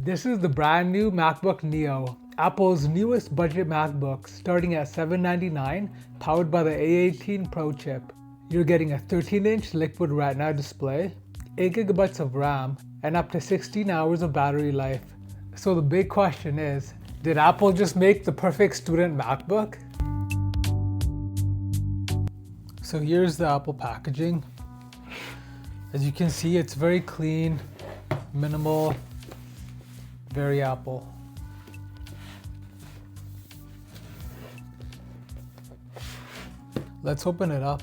This is the brand new MacBook Neo, Apple's newest budget MacBook, starting at $799, powered by the A18 Pro chip. You're getting a 13-inch liquid retina display, 8GB of RAM, and up to 16 hours of battery life. So the big question is, did Apple just make the perfect student MacBook? So here's the Apple packaging. As you can see, it's very clean, minimal, very Apple. Let's open it up.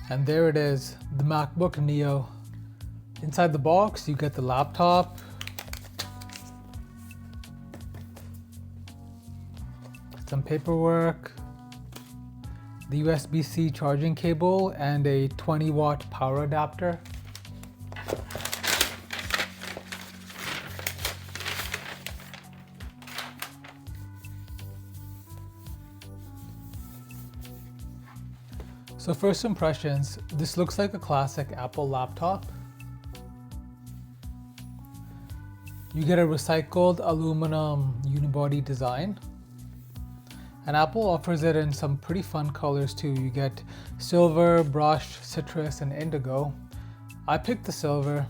And there it is, the MacBook Neo. Inside the box, you get the laptop, some paperwork, the USB-C charging cable, and a 20-watt power adapter. So first impressions, this looks like a classic Apple laptop. You get a recycled aluminum unibody design. And Apple offers it in some pretty fun colors too. You get silver, brushed, citrus, and indigo. I picked the silver.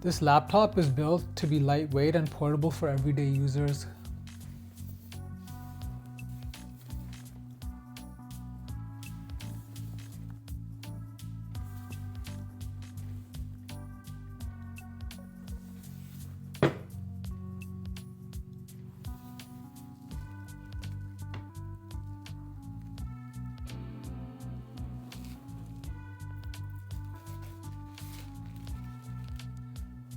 This laptop is built to be lightweight and portable for everyday users.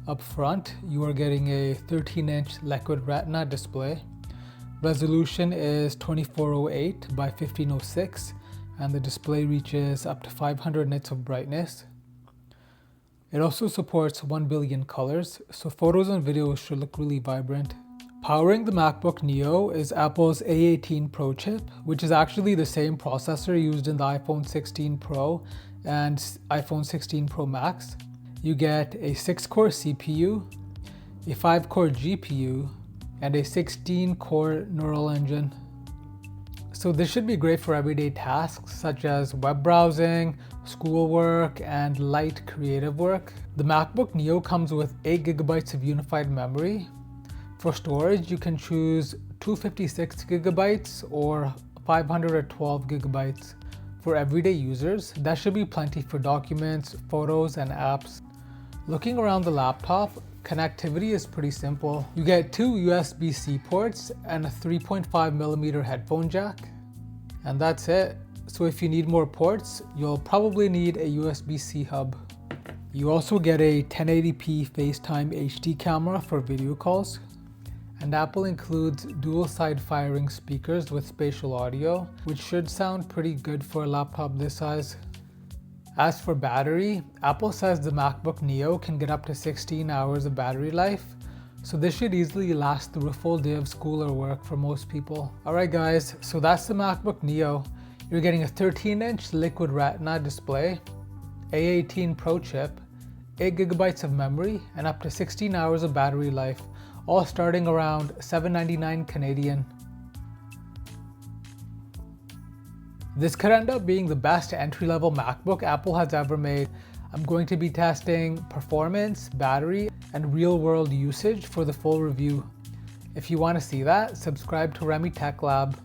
Up front, you are getting a 13-inch liquid retina display. Resolution is 2408 by 1506, and the display reaches up to 500 nits of brightness. It also supports 1 billion colors, so photos and videos should look really vibrant. Powering the MacBook Neo is Apple's A18 Pro chip, which is actually the same processor used in the iPhone 16 Pro and iPhone 16 Pro Max. You get a 6-core CPU, a 5-core GPU, and a 16-core neural engine. So this should be great for everyday tasks such as web browsing, schoolwork, and light creative work. The MacBook Neo comes with 8GB of unified memory. For storage, you can choose 256GB or 512GB. For everyday users, that should be plenty for documents, photos, and apps. Looking around the laptop, connectivity is pretty simple. You get 2 USB-C ports and a 3.5mm headphone jack. And that's it. So if you need more ports, you'll probably need a USB-C hub. You also get a 1080p FaceTime HD camera for video calls. And Apple includes dual side firing speakers with spatial audio, which should sound pretty good for a laptop this size. As for battery, Apple says the MacBook Neo can get up to 16 hours of battery life, so this should easily last through a full day of school or work for most people. Alright guys, so that's the MacBook Neo. You're getting a 13-inch liquid retina display, A18 Pro chip, 8GB of memory, and up to 16 hours of battery life, all starting around $799 Canadian. This could end up being the best entry-level MacBook Apple has ever made. I'm going to be testing performance, battery, and real-world usage for the full review. If you want to see that, subscribe to Remy Tech Lab.